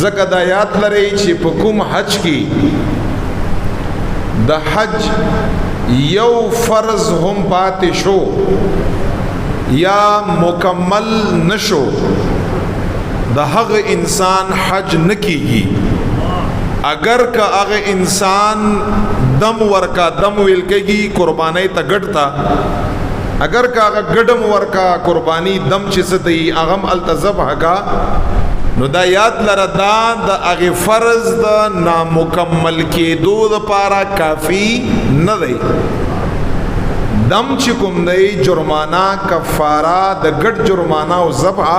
ځکه دا یاد لرئ چې په کوم حج کې د حج یو فرض هم پاتې شو یا مکمل نشو د هغه انسان حج نکیږي. اگر که هغه انسان دم ورکا دم ویل کېږي قربانۍ ته ګډتا اگر که هغه ګډم ورکا قربانی دم چې ستې هغه التزبح کا نو دا یاد لره دا د هغه فرض د نامکمل کېدو لپاره کافی نه دی. دم چې کوم دی جرمانه کفاره د ګډ جرمانه او ذبح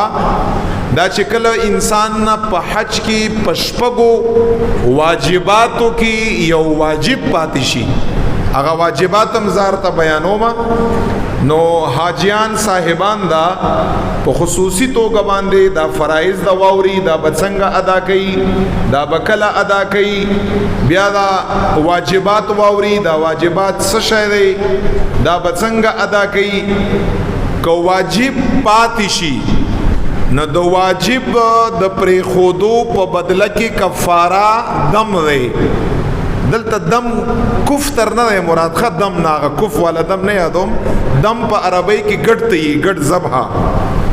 دا چې کله انسان نه په حج کې پشپغو واجباتو کې یو واجب پاتې شي هغه واجبات هم زارته بیانوم نو حاجیان صاحبان دا په خصوصي توګه باندې دا فرایض دا واوري دا بڅنګ ادا کوي دا بکله ادا کوي بیا دا واجبات واوري دا واجبات څه شی دی دا بڅنګ ادا کوي کو واجب پاتې شي نو د واجب د پرې خودو په بدله کې کفاره دم دی. دلته دم کفتر نه دی مراد خد دم ناغه کف والا دم نه یادوم دم په عربی کې ګډ ته ګډ ذبح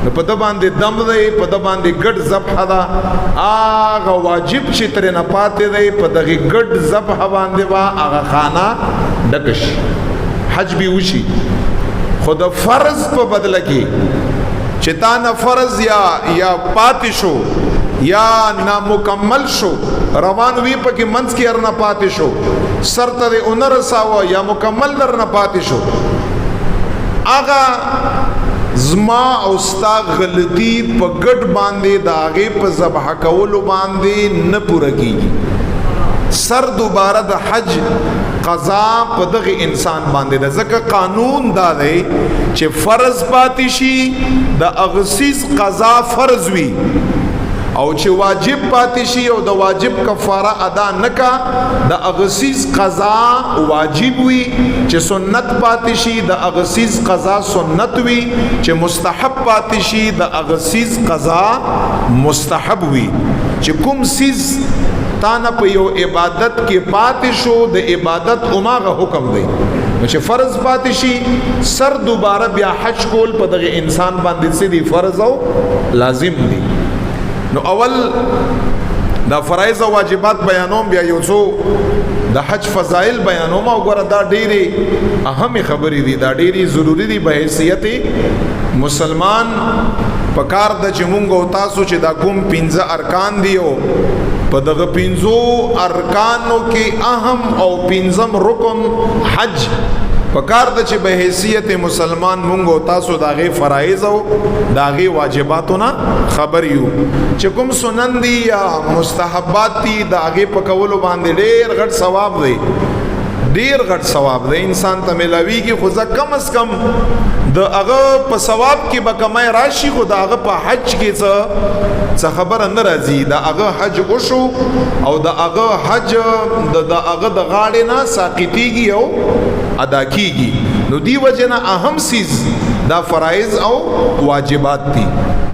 نو په د باندې دم دی په د باندې ګډ ذبح دا هغه واجب چې تر نه پاتې دی په دغه ګډ ذبح باندې وا هغه خانه ډکش حج به وشي خود فرض په بدله کې چې تا نه فرض یا پاتې شو یا نامکمل شو روان وی پکې منځ کې ارنه پاتې شو سرته د اونر ساو یا مکمل درنه پاتې شو اغا زما او ستا غلطی په ګډ باندې داغه په ذبح کولو باندې نه پوره کیږي. سر دوباره د حج قضا په دغه انسان باندې ده ځکه قانون دا دی چې فرض پاتې شي د اغسیز قضا فرض وي او چې واجب پاتې شي او د واجب کفاره ادا نکا د اغسیز قضا واجب وي چې سنت پاتې شي د اغسیز قضا سنت وي چې مستحب پاتې شي د اغسیز قضا مستحب وي. چې کوم سیز تانا په یو عبادت کې پاتې شو د عبادت عماغه حکم دی چې فرض پاتې شي سر دوباره بیا حج کول په دغه انسان باندې سړي فرض او لازم دي. نو اول دا فرایض او واجبات بیانوم بیا یو څو د حج فضائل بیانوم او ګوره دا ډېری اهم خبرې دي دا ډېری ضروری دي به حیثیت مسلمان پکار د چمونګ او تاسو چې دا کوم 15 ارکان دي او په دغه 15 ارکانو کې اهم او 15م رکن حج پکار د چې به حیثیت مسلمان مونږ او تاسو داغه فرایض او داغه واجباتونه خبر یو چې کوم سنن دي یا مستحبات دي داغه پکولو باندې ډېر غټ ثواب دی ډېر غټ ثواب دی انسان ته ملاوي کې خو ځکه کم از کم د هغه په ثواب کې به کمای راشي خو د هغه په حج کې څه خبره نه راځي د هغه حج وشو او د هغه حج د هغه د غاړې نه ساقطيږي او ادا کیږي. نو دی وجه نه اهم سیز دا فرایض او واجبات دي.